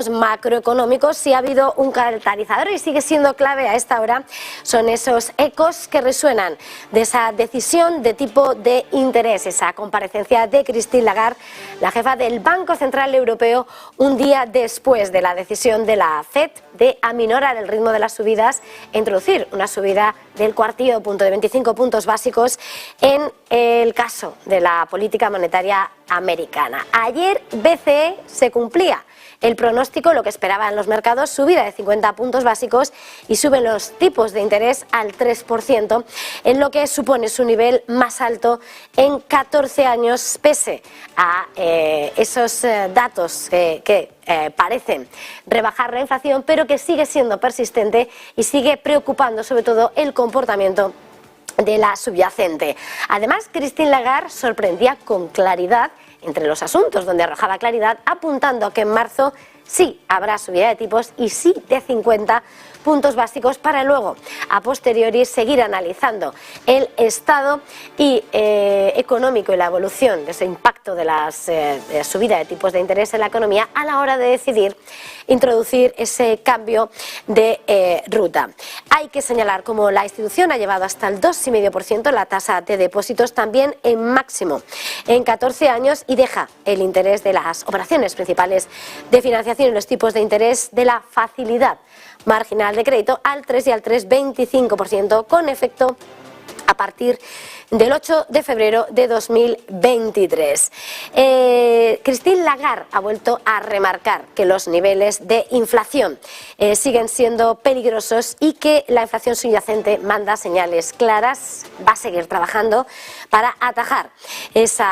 macroeconómicos, sí ha habido un catalizador y sigue siendo clave a esta hora, son esos ecos que resuenan de esa decisión de tipo de interés, esa comparecencia de Christine Lagarde, la jefa del Banco Central Europeo, un día después de la decisión de la FED de aminorar el ritmo de las subidas e introducir una subida del cuartillo de punto de 25 puntos básicos en el caso de la política monetaria americana. Ayer BCE se cumplía el pronóstico, lo que esperaban los mercados, subida de 50 puntos básicos y suben los tipos de interés al 3%, en lo que supone su nivel más alto en 14 años, pese a esos datos que parecen rebajar la inflación, pero que sigue siendo persistente y sigue preocupando sobre todo el comportamiento de la subyacente. Además, Christine Lagarde sorprendía con claridad entre los asuntos, donde arrojaba claridad apuntando a que en marzo sí habrá subida de tipos y sí de 50 puntos básicos, para luego a posteriori seguir analizando el estado económico y la evolución de ese impacto de la subida de tipos de interés en la economía a la hora de decidir introducir ese cambio de ruta. Hay que señalar cómo la institución ha llevado hasta el 2,5% la tasa de depósitos, también en máximo en 14 años, y deja el interés de las operaciones principales de financiación y los tipos de interés de la facilidad marginal de crédito al 3 y al 3,25%, con efecto a partir del 8 de febrero de 2023. Christine Lagarde ha vuelto a remarcar que los niveles de inflación siguen siendo peligrosos y que la inflación subyacente manda señales claras. Va a seguir trabajando para atajar ese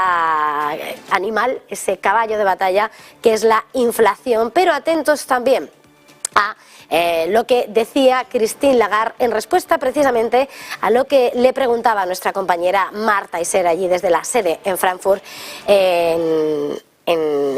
animal, ese caballo de batalla que es la inflación, pero atentos también a lo que decía Christine Lagarde en respuesta precisamente a lo que le preguntaba nuestra compañera Marta Isern allí desde la sede en Frankfurt, en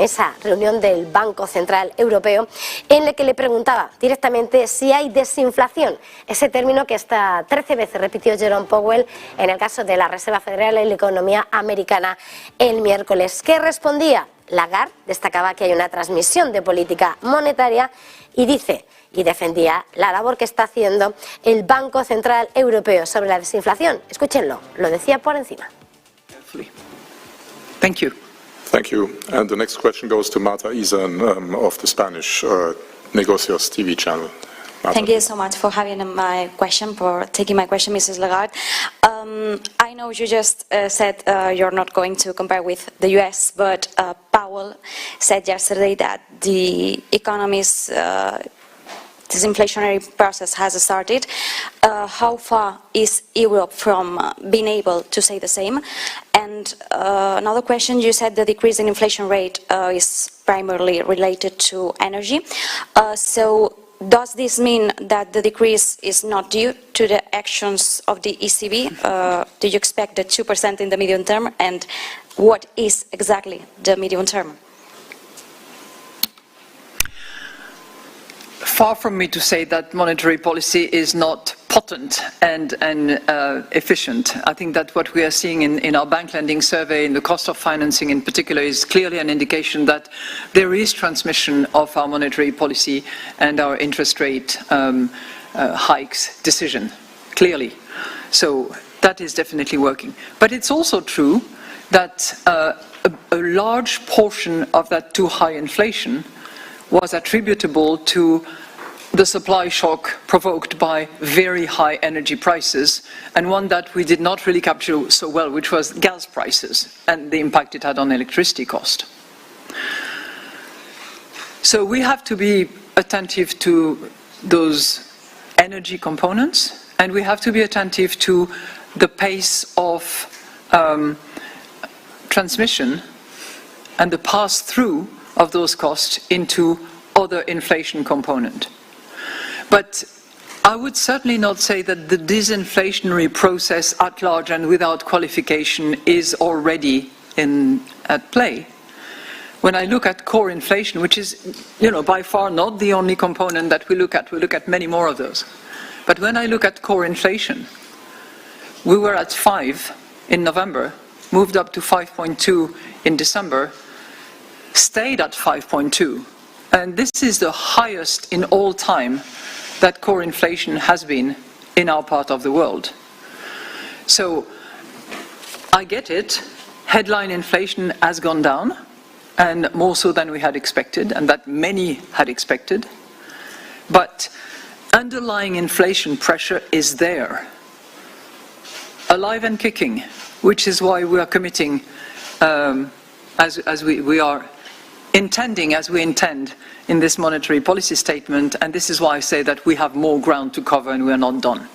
esa reunión del Banco Central Europeo, en la que le preguntaba directamente si hay desinflación, ese término que hasta 13 veces repitió Jerome Powell en el caso de la Reserva Federal y la economía americana el miércoles. ¿Qué respondía? Lagarde destacaba que hay una transmisión de política monetaria y dice y defendía la labor que está haciendo el Banco Central Europeo sobre la desinflación. Escúchenlo, lo decía por encima. Thank you. Thank you. And the next question goes to Marta Isern of the Spanish Negocios TV channel. Marta. Thank you so much for having taking my question, Mrs. Lagarde. I know you just said you're not going to compare with the US, but Powell said yesterday that the economy's disinflationary process has started. How far is Europe from being able to say the same? And another question, you said the decrease in inflation rate is primarily related to energy. So does this mean that the decrease is not due to the actions of the ECB? Do you expect the 2% in the medium term? And what is exactly the medium term? Far from me to say that monetary policy is not potent and efficient. I think that what we are seeing in our bank lending survey, in the cost of financing in particular, is clearly an indication that there is transmission of our monetary policy and our interest rate hikes decision, clearly. So that is definitely working. But it's also true that a large portion of that too high inflation was attributable to the supply shock provoked by very high energy prices, and one that we did not really capture so well, which was gas prices and the impact it had on electricity cost. So we have to be attentive to those energy components, and we have to be attentive to the pace of transmission and the pass-through of those costs into other inflation component. But I would certainly not say that the disinflationary process at large and without qualification is already at play. When I look at core inflation, which is, by far not the only component that we look at many more of those. But when I look at core inflation, we were at 5 in November, moved up to 5.2 in December, stayed at 5.2 And this is the highest in all time that core inflation has been in our part of the world. So I get it, headline inflation has gone down, and more so than we had expected, and that many had expected. But underlying inflation pressure is there, alive and kicking, which is why we are committing, as we are intending, as we intend in this monetary policy statement, and this is why I say that we have more ground to cover and we are not done.